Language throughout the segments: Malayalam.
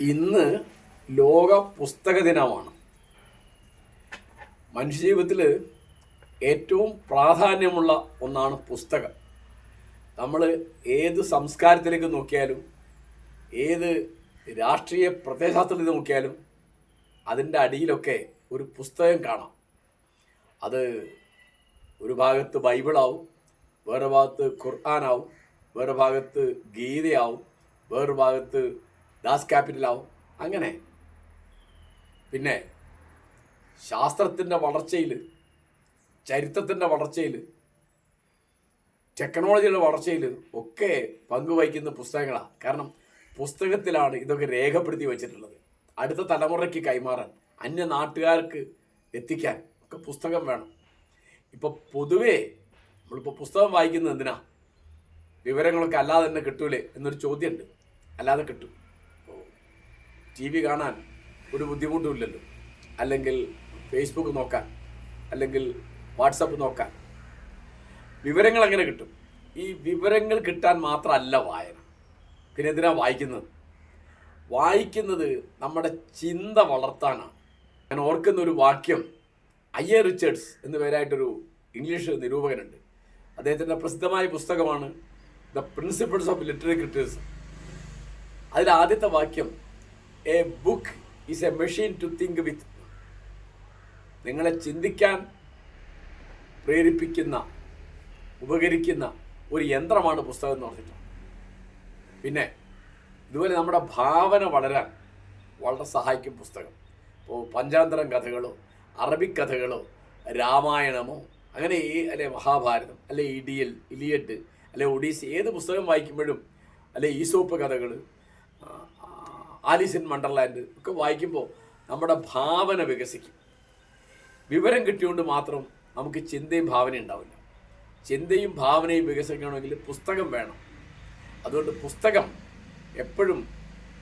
ഇന്ന് ലോക പുസ്തക ദിനമാണ്. മനുഷ്യജീവിതത്തിൽ ഏറ്റവും പ്രാധാന്യമുള്ള ഒന്നാണ് പുസ്തകം. നമ്മൾ ഏത് സംസ്കാരത്തിലേക്ക് നോക്കിയാലും ഏത് രാഷ്ട്രീയ പ്രത്യയശാസ്ത്രത്തിൽ നോക്കിയാലും അതിൻ്റെ അടിയിലൊക്കെ ഒരു പുസ്തകം കാണാം. അത് ഒരു ഭാഗത്ത് ബൈബിളാവും, വേറെ ഭാഗത്ത് ഖുർആനാവും, വേറെ ഭാഗത്ത് ഗീതയാവും, വേറെ ഭാഗത്ത് ദാസ് ക്യാപിറ്റലാവും. അങ്ങനെ പിന്നെ ശാസ്ത്രത്തിൻ്റെ വളർച്ചയിൽ, ചരിത്രത്തിൻ്റെ വളർച്ചയിൽ, ടെക്നോളജിയുടെ വളർച്ചയിൽ ഒക്കെ പങ്കുവഹിക്കുന്ന പുസ്തകങ്ങളാണ്. കാരണം പുസ്തകത്തിലാണ് ഇതൊക്കെ രേഖപ്പെടുത്തി വച്ചിട്ടുള്ളത്. അടുത്ത തലമുറയ്ക്ക് കൈമാറാൻ, അന്യ നാട്ടുകാർക്ക് എത്തിക്കാൻ ഒക്കെ പുസ്തകം വേണം. ഇപ്പോൾ പൊതുവേ നമ്മളിപ്പോൾ പുസ്തകം വായിക്കുന്നത് എന്തിനാ? വിവരങ്ങളൊക്കെ അല്ലാതെ തന്നെ കിട്ടൂലേ എന്നൊരു ചോദ്യമുണ്ട്. അല്ലാതെ കിട്ടും. ടി വി കാണാൻ ഒരു ബുദ്ധിമുട്ടുമില്ലല്ലോ, അല്ലെങ്കിൽ ഫേസ്ബുക്ക് നോക്കാൻ, അല്ലെങ്കിൽ വാട്സപ്പ് നോക്കാൻ വിവരങ്ങൾ അങ്ങനെ കിട്ടും. ഈ വിവരങ്ങൾ കിട്ടാൻ മാത്രമല്ല വായന. പിന്നെ എന്തിനാ വായിക്കുന്നത്? വായിക്കുന്നത് നമ്മുടെ ചിന്ത വളർത്താനാണ്. ഞാൻ ഓർക്കുന്ന ഒരു വാക്യം, ഐ.എ. റിച്ചർഡ്സ് എന്ന പേരായിട്ടൊരു ഇംഗ്ലീഷ് നിരൂപകനുണ്ട്. അദ്ദേഹത്തിൻ്റെ പ്രസിദ്ധമായ പുസ്തകമാണ് the principles of literary criticism. അതിൽ ആദ്യത്തെ വാക്യം, a book is a machine to think with. നിങ്ങളെ ചിന്തിക്കാൻ പ്രേരിപ്പിക്കുന്ന, ഉപകരിക്കുന്ന ഒരു യന്ത്രമാണ് പുസ്തകം എന്ന് പറഞ്ഞിട്ട്. പിന്നെ ഇതുപോലെ നമ്മുടെ ഭാവന വളരാൻ വളരെ സഹായിക്കും പുസ്തകം. ഇപ്പോൾ പഞ്ചാന്തരം കഥകളോ, അറബിക് കഥകളോ, രാമായണമോ, അങ്ങനെ അല്ലെ മഹാഭാരതം, അല്ലെ ഇലിയഡ്, അല്ലെ ഒഡീസി, ഏത് പുസ്തകം വായിക്കുമ്പോഴും, അല്ലെ ഈസോപ്പ് കഥകൾ, ആലീസ് ഇൻ വണ്ടർലാൻഡ് ഒക്കെ വായിക്കുമ്പോൾ നമ്മുടെ ഭാവന വികസിക്കും. വിവരം കിട്ടിയോണ്ട് മാത്രം നമുക്ക് ചിന്തയും ഭാവനയും ഉണ്ടാവില്ല. ചിന്തയും ഭാവനയും വികസിക്കണമെങ്കിൽ പുസ്തകം വേണം. അതുകൊണ്ട് പുസ്തകം എപ്പോഴും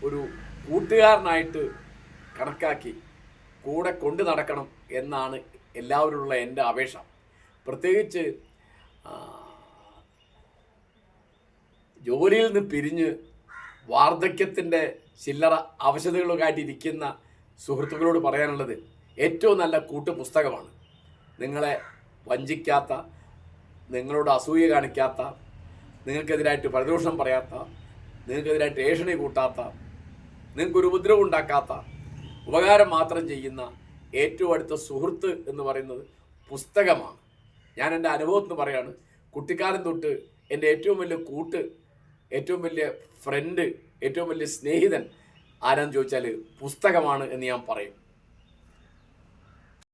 ഒരു കൂട്ടുകാരനായിട്ട് കണക്കാക്കി കൂടെ കൊണ്ടു നടക്കണം എന്നാണ് എല്ലാവരോടുള്ള എൻ്റെ അപേക്ഷ. പ്രത്യേകിച്ച് ജോലിയിൽ നിന്ന് പിരിഞ്ഞ് വാർദ്ധക്യത്തിൻ്റെ ചില്ലറ അവശതകളൊക്കെ ആയിട്ടിരിക്കുന്ന സുഹൃത്തുക്കളോട് പറയാനുള്ളത്, ഏറ്റവും നല്ല കൂട്ട് പുസ്തകമാണ്. നിങ്ങളെ വഞ്ചിക്കാത്ത, നിങ്ങളോട് അസൂയ കാണിക്കാത്ത, നിങ്ങൾക്കെതിരായിട്ട് പരദൂഷണം പറയാത്ത, നിങ്ങൾക്കെതിരായിട്ട് ഏഷണി കൂട്ടാത്ത, നിങ്ങൾക്കൊരു ഉപദ്രവം ഉണ്ടാക്കാത്ത, ഉപകാരം മാത്രം ചെയ്യുന്ന ഏറ്റവും അടുത്ത സുഹൃത്ത് എന്ന് പറയുന്നത് പുസ്തകമാണ്. ഞാൻ എൻ്റെ അനുഭവത്തിൽ പറയാണ്, കുട്ടിക്കാലം തൊട്ട് എൻ്റെ ഏറ്റവും വലിയ കൂട്ട്, ഏറ്റവും വലിയ ഫ്രണ്ട്, ഏറ്റവും വലിയ സ്നേഹിതൻ ആരാന്ന് ചോദിച്ചാൽ പുസ്തകമാണ് എന്ന് ഞാൻ പറയും.